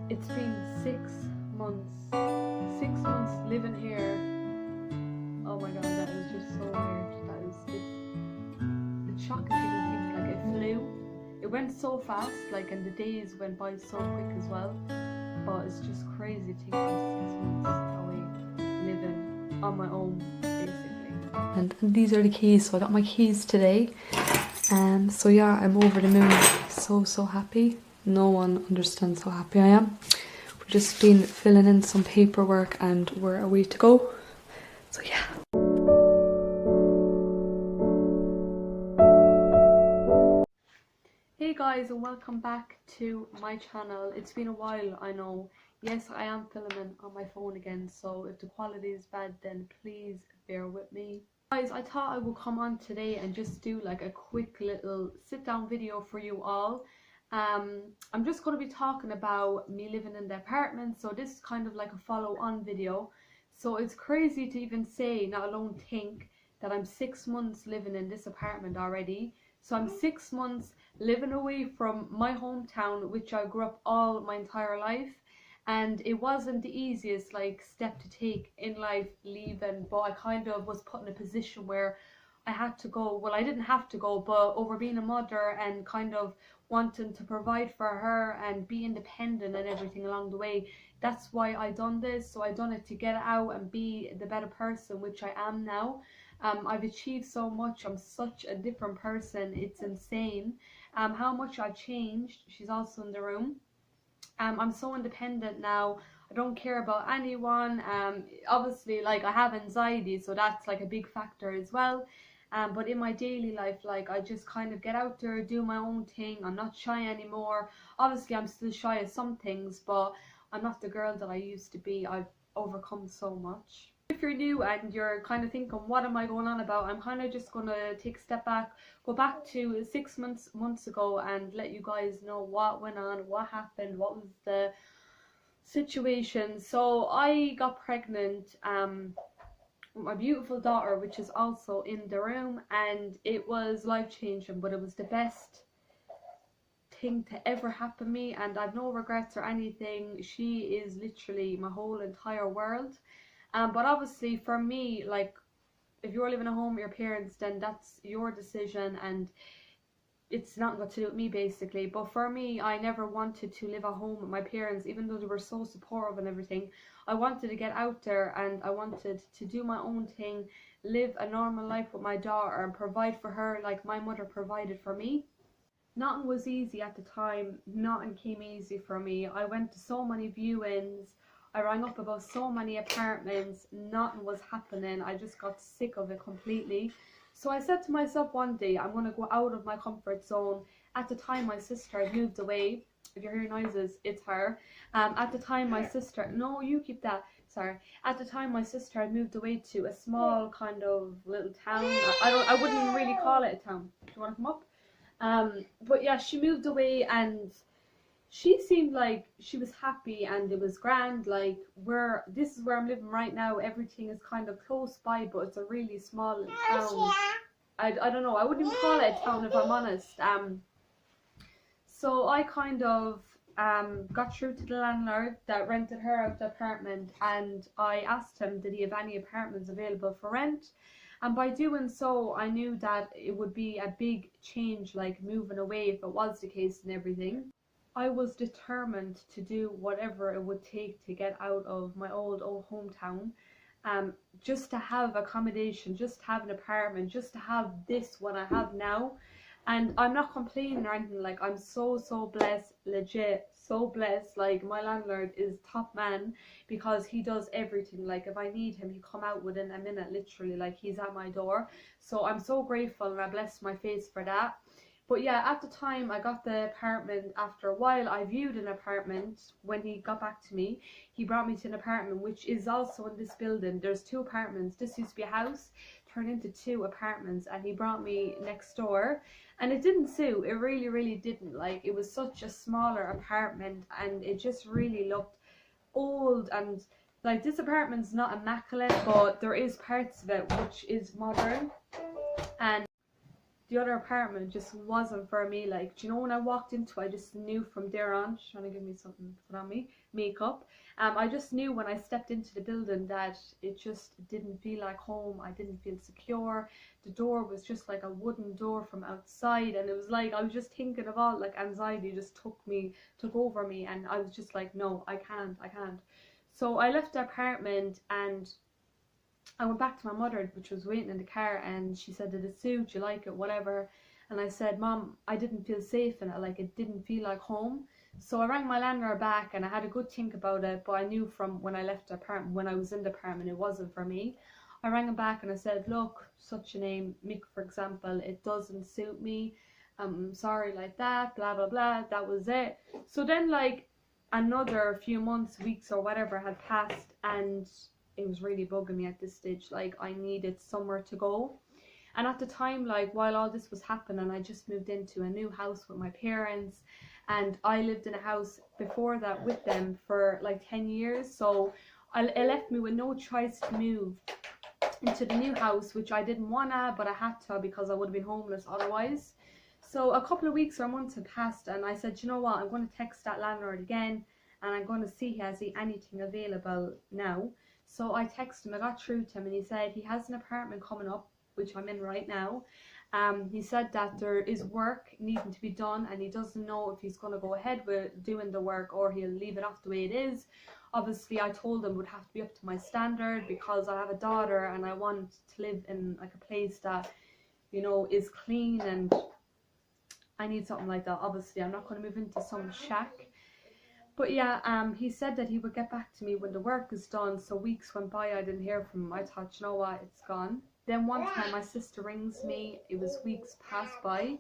It's been 6 months. 6 months living here. Oh my god, that is just so weird. It's shocking to even think. Like, it flew. It went so fast, like, and the days went by so quick as well. But it's just crazy to think I'm 6 months away, living on my own, basically. And these are the keys. So I got my keys today. So yeah, I'm over the moon. So happy. No one understands how happy I am. We've just been filling in some paperwork and we're away to go. So yeah. Hey guys, and welcome back to my channel. It's been a while, I know. Yes, I am filming on my phone again, so if the quality is bad, then please bear with me. Guys, I thought I would come on today and just do like a quick little sit down video for you all. I'm just going to be talking about me living in the apartment, so this is kind of like a follow-on video. So it's crazy to even say, not alone think, that I'm 6 months living in this apartment already. So I'm 6 months living away from my hometown, which I grew up all my entire life. And it wasn't the easiest like step to take in life, leaving, but I kind of was put in a position where I had to go. Well, I didn't have to go, but over being a mother and kind of wanting to provide for her and be independent and everything along the way, that's why I done this. So I done it to get out and be the better person, which I am now. I've achieved so much. I'm such a different person. It's insane how much I've changed. She's also in the room. I'm so independent now. I don't care about anyone. Obviously, like, I have anxiety, so that's like a big factor as well. But in my daily life, like, I just kind of get out there, do my own thing. I'm not shy anymore. Obviously, I'm still shy of some things, but I'm not the girl that I used to be. I've overcome so much. If you're new and you're kind of thinking, what am I going on about? I'm kind of just going to take a step back, go back to 6 months ago and let you guys know what went on, what happened, what was the situation. So I got pregnant with my beautiful daughter, which is also in the room, and it was life-changing, but it was the best thing to ever happen to me, and I've no regrets or anything. She is literally my whole entire world. But obviously for me, like, if you're living at home with your parents, then that's your decision and it's not got to do with me, basically. But for me, I never wanted to live at home with my parents, even though they were so supportive and everything. I wanted to get out there and I wanted to do my own thing, live a normal life with my daughter and provide for her like my mother provided for me. Nothing was easy at the time. Nothing came easy for me. I went to so many viewings. I rang up about so many apartments. Nothing was happening. I just got sick of it completely. So I said to myself one day, I'm going to go out of my comfort zone. At the time, my sister had moved away. If you're hearing noises, it's her. At the time, my sister... No, you keep that. Sorry. At the time, my sister had moved away to a small kind of little town. I wouldn't really call it a town. Do you want to come up? But yeah, she moved away and she seemed like she was happy and it was grand. Like, this is where I'm living right now. Everything is kind of close by, but it's a really small town. I don't know, I wouldn't even call it a town if I'm honest. So I kind of got through to the landlord that rented her out the apartment, and I asked him, did he have any apartments available for rent? And by doing so, I knew that it would be a big change, like moving away, if it was the case and everything. I was determined to do whatever it would take to get out of my old hometown, just to have accommodation, just to have an apartment, just to have this what I have now. And I'm not complaining or anything. Like, I'm so blessed, legit so blessed. Like, my landlord is top man because he does everything. Like, if I need him, he come out within a minute, literally. Like, he's at my door. So I'm so grateful and I bless my face for that. But yeah, at the time I got the apartment, after a while I viewed an apartment. When he got back to me, he brought me to an apartment which is also in this building. There's 2 apartments. This used to be a house, turned into 2 apartments, and he brought me next door. And it didn't suit. It really didn't. Like, it was such a smaller apartment and it just really looked old, and like, this apartment's not immaculate, but there is parts of it which is modern. And the other apartment just wasn't for me. Like, do you know, when I walked into it, I just knew from there on. She's trying to give me something to put on me, makeup. I just knew when I stepped into the building that it just didn't feel like home. I didn't feel secure. The door was just like a wooden door from outside, and it was like I was just thinking of all, like, anxiety just took over me, and I was just like, no, I can't. So I left the apartment and I went back to my mother, which was waiting in the car, and she said, did it suit, you like it, whatever. And I said, Mom, I didn't feel safe in it, like it didn't feel like home. So I rang my landlord back and I had a good think about it, but I knew from when I left the apartment, when I was in the apartment, it wasn't for me. I rang him back and I said, look, such a name, Mick for example, it doesn't suit me, I'm sorry, like that, blah blah blah. That was it. So then, like, another few months, weeks or whatever had passed, and it was really bugging me at this stage. Like, I needed somewhere to go. And at the time, like, while all this was happening, I just moved into a new house with my parents, and I lived in a house before that with them for like 10 years. So it left me with no choice to move into the new house, which I didn't wanna, but I had to because I would have been homeless otherwise. So a couple of weeks or months had passed, and I said, you know what, I'm going to text that landlord again, and I'm going to see has he anything available now. So I texted him, I got through to him, and he said he has an apartment coming up, which I'm in right now. He said that there is work needing to be done, and he doesn't know if he's going to go ahead with doing the work or he'll leave it off the way it is. Obviously, I told him it would have to be up to my standard because I have a daughter and I want to live in like a place that, you know, is clean, and I need something like that. Obviously, I'm not going to move into some shack. But yeah, he said that he would get back to me when the work is done. So weeks went by, I didn't hear from him. I thought, you know what, it's gone. Then one time my sister rings me, it was weeks passed by,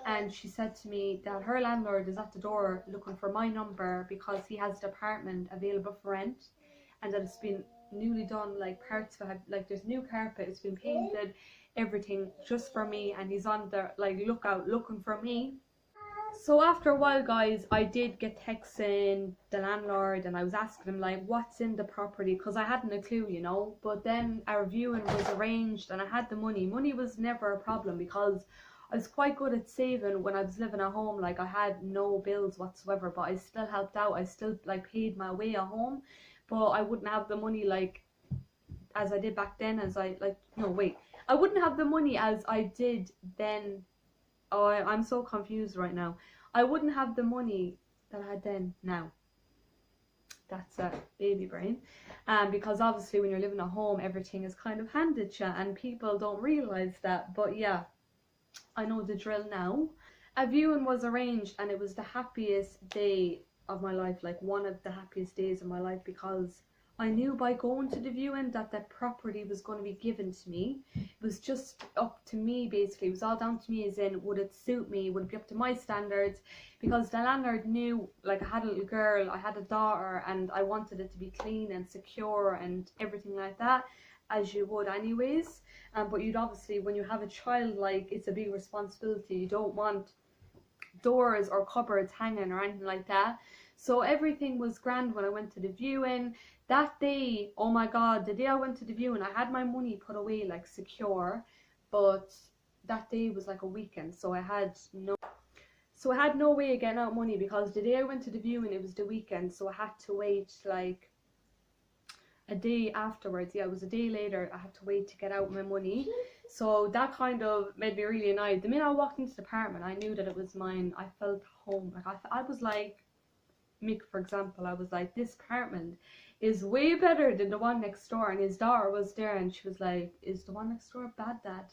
and she said to me that her landlord is at the door looking for my number because he has the apartment available for rent, and that it's been newly done, like parts of it, like there's new carpet, it's been painted, everything just for me, and he's on the like lookout looking for me. So after a while, guys, I did get texting the landlord, and I was asking him like what's in the property, because I hadn't a clue, you know. But then our viewing was arranged and I had the money. Money was never a problem because I was quite good at saving when I was living at home. Like, I had no bills whatsoever, but I still helped out. I still like paid my way at home, but I wouldn't have the money like as I did back then, as I like, no wait, I wouldn't have the money as I did then. Oh, I'm so confused right now. I wouldn't have the money that I had then now. That's a baby brain. Because obviously when you're living at home, everything is kind of handed to you, and people don't realise that. But yeah, I know the drill now. A viewing was arranged, and it was the happiest day of my life, like one of the happiest days of my life, because I knew by going to the viewing that that property was going to be given to me. It was just up to me, basically. It was all down to me, as in, would it suit me? Would it be up to my standards? Because the landlord knew, like, I had a little girl, I had a daughter, and I wanted it to be clean and secure and everything like that, as you would anyways. But you'd obviously, when you have a child, like, it's a big responsibility. You don't want doors or cupboards hanging or anything like that. So everything was grand when I went to the viewing. That day, oh my god, the day I went to the viewing, I had my money put away like secure, but that day was like a weekend, so I had no way of getting out money, because the day I went to the viewing, it was the weekend, so I had to wait like a day afterwards. Yeah, it was a day later, I had to wait to get out my money. So that kind of made me really annoyed. The minute I walked into the apartment, I knew that it was mine. I felt home. Like, I was like, Mick, for example, I was like, this apartment is way better than the one next door. And his daughter was there, and she was like, is the one next door bad, Dad?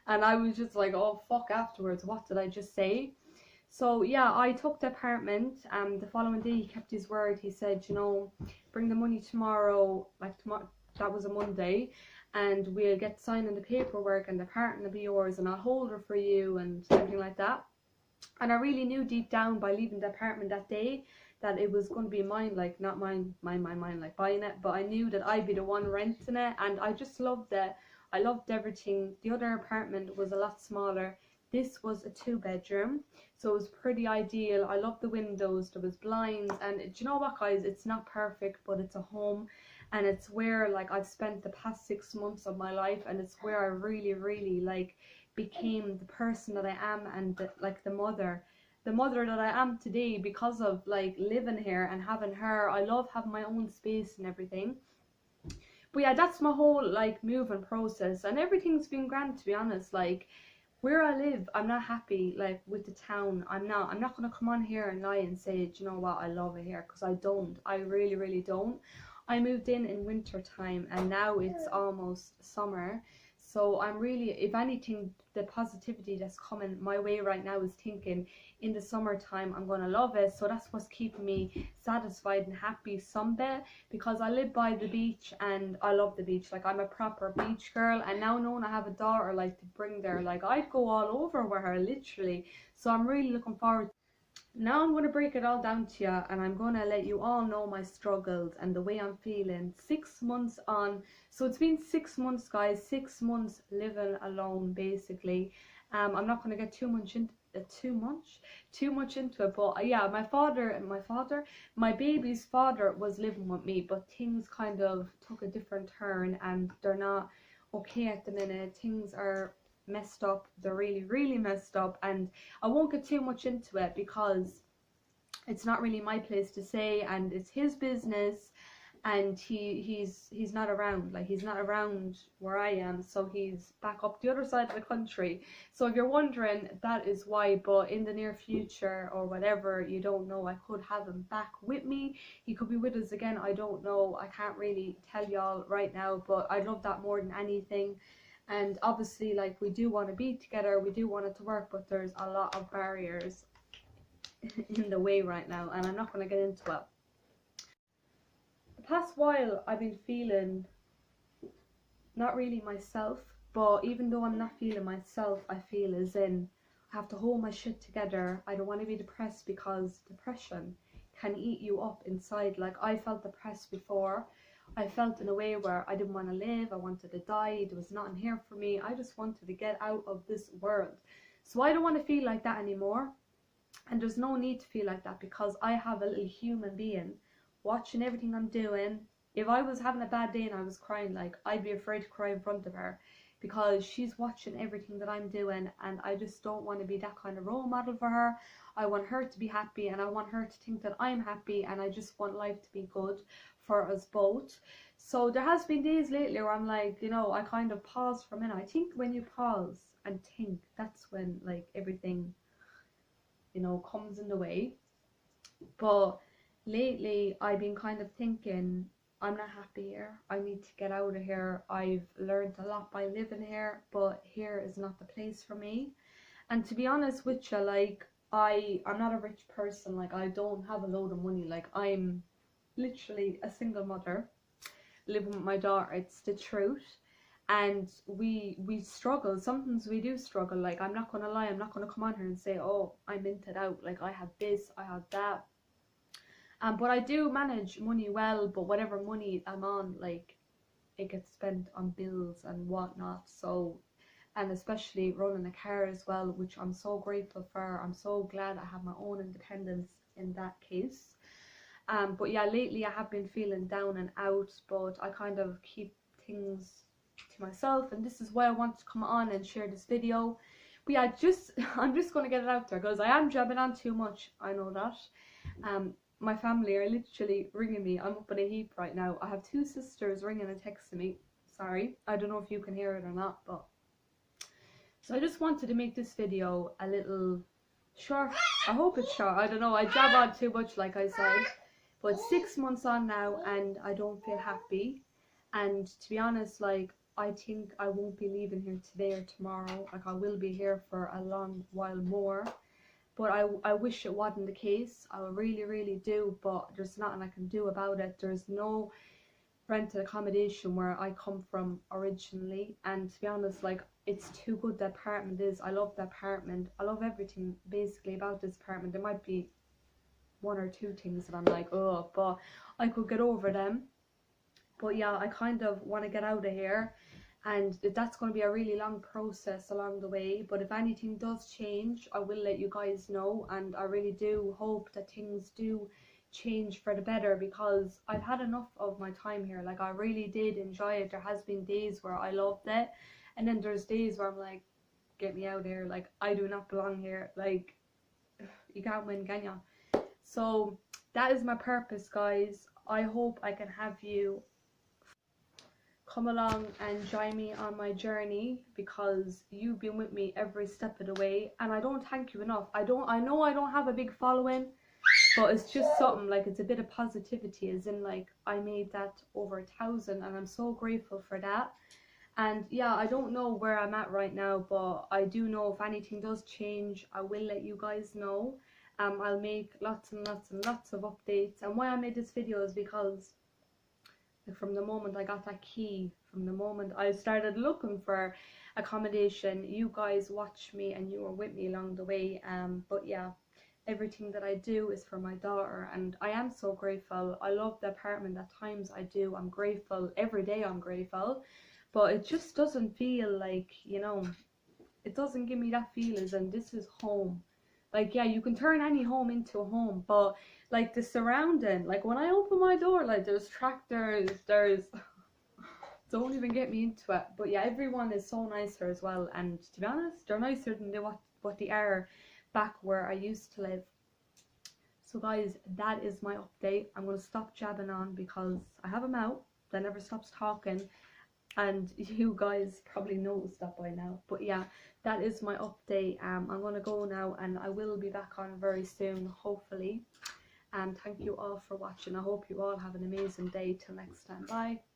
And I was just like, oh fuck, afterwards, what did I just say? So yeah, I took the apartment. The following day he kept his word. He said, you know, bring the money tomorrow, like tomorrow, that was a Monday, and we'll get signing the paperwork, and the apartment will be yours, and I'll hold her for you and everything like that. And I really knew deep down by leaving the apartment that day that it was going to be mine, like not mine, like buying it, but I knew that I'd be the one renting it, and I just loved it. I loved everything. The other apartment was a lot smaller. This was a 2-bedroom, so it was pretty ideal. I loved the windows, there was blinds, and do you know what, guys, it's not perfect, but it's a home, and it's where like I've spent the past 6 months of my life, and it's where I really like became the person that I am, and like the mother that I am today because of like living here and having her. I love having my own space and everything. But yeah, that's my whole like moving process, and everything's been grand, to be honest. Like where I live, I'm not happy like with the town. I'm not gonna come on here and lie and say, do you know what, I love it here, because I don't. I really don't. I moved in winter time, and now it's almost summer. So I'm really, if anything, the positivity that's coming my way right now is thinking in the summertime I'm gonna love it. So that's what's keeping me satisfied and happy some bit, because I live by the beach and I love the beach. Like I'm a proper beach girl, and now knowing I have a daughter like to bring there, like I'd go all over with her literally. So I'm really looking forward. Now I'm going to break it all down to you, and I'm going to let you all know my struggles and the way I'm feeling 6 months on. So it's been 6 months, guys, 6 months living alone basically. I'm not going to get too much into it, but yeah, my baby's father was living with me, but things kind of took a different turn and they're not okay at the minute. Things are messed up. They're really messed up, and I won't get too much into it because it's not really my place to say, and it's his business, and he's not around. Like he's not around where I am, so he's back up the other side of the country. So if you're wondering, that is why. But in the near future or whatever, you don't know, I could have him back with me. He could be with us again, I don't know. I can't really tell y'all right now, but I love that more than anything. And obviously, like, we do want to be together, we do want it to work, but there's a lot of barriers in the way right now, and I'm not going to get into it. The past while I've been feeling not really myself, but even though I'm not feeling myself, I feel as in I have to hold my shit together. I don't want to be depressed, because depression can eat you up inside. Like I felt depressed before. I felt in a way where I didn't want to live, I wanted to die, there was nothing here for me, I just wanted to get out of this world. So I don't want to feel like that anymore, and there's no need to feel like that, because I have a little human being watching everything I'm doing. If I was having a bad day and I was crying, like, I'd be afraid to cry in front of her, because she's watching everything that I'm doing, and I just don't want to be that kind of role model for her. I want her to be happy, and I want her to think that I'm happy, and I just want life to be good for us both. So there has been days lately where I'm like, you know, I kind of pause for a minute. I think when you pause and think, that's when like everything, you know, comes in the way. But lately I've been kind of thinking, I'm not happy here, I need to get out of here. I've learned a lot by living here, but here is not the place for me. And to be honest with you, like, I'm not a rich person. Like, I don't have a load of money. Like, I'm literally a single mother living with my daughter. It's the truth. And we struggle. Sometimes we do struggle. Like, I'm not gonna lie, I'm not gonna come on here and say, oh, I'm minted out, like I have this, I have that. But I do manage money well, but whatever money I'm on, like, it gets spent on bills and whatnot. So, and especially running a car as well, which I'm so grateful for. I'm so glad I have my own independence in that case. But yeah, lately I have been feeling down and out, but I kind of keep things to myself, and this is why I want to come on and share this video. But yeah, I'm just going to get it out there, because I am jabbing on too much, I know that. My family are literally ringing me. I'm up in a heap right now. I have 2 sisters ringing and texting me. Sorry, I don't know if you can hear it or not, but so I just wanted to make this video a little short. I hope it's short. I don't know, I jab on too much, like I said. But 6 months on now, and I don't feel happy. And to be honest, like, I think I won't be leaving here today or tomorrow. Like, I will be here for a long while more. But I wish it wasn't the case. I really do. But there's nothing I can do about it. There's no rented accommodation where I come from originally, and to be honest, like, it's too good the apartment is. I love the apartment. I love everything basically about this apartment. There might be 1 or 2 things that I'm like, oh, but I could get over them. But yeah, I kind of want to get out of here, and that's going to be a really long process along the way. But if anything does change, I will let you guys know, and I really do hope that things do change for the better, because I've had enough of my time here. Like, I really did enjoy it. There has been days where I loved it, and then there's days where I'm like, get me out of here. Like, I do not belong here. Like, you can't win, can ya? So that is my purpose, guys. I hope I can have you come along and join me on my journey, because you've been with me every step of the way, and I don't thank you enough. I know I don't have a big following, but it's just something, like, it's a bit of positivity, as in, like, I made that over 1,000 and I'm so grateful for that. And yeah, I don't know where I'm at right now, but I do know if anything does change, I will let you guys know. I'll make lots and lots and lots of updates. And why I made this video is because, like, from the moment I got that key, from the moment I started looking for accommodation, you guys watched me and you were with me along the way. But yeah, everything that I do is for my daughter, and I am so grateful. I love the apartment. At times I do, I'm grateful. Every day I'm grateful, but it just doesn't feel like, you know, it doesn't give me that feel as in this is home. Like, yeah, you can turn any home into a home, but like the surrounding, like when I open my door, like there's tractors, there's don't even get me into it. But yeah, everyone is so nicer as well, and to be honest, they're nicer than what they are back where I used to live. So guys, that is my update. I'm going to stop jabbing on because I have a mouth that never stops talking, and you guys probably noticed that by now. But yeah, that is my update. I'm going to go now, and I will be back on very soon, hopefully. And thank you all for watching. I hope you all have an amazing day. Till next time, bye.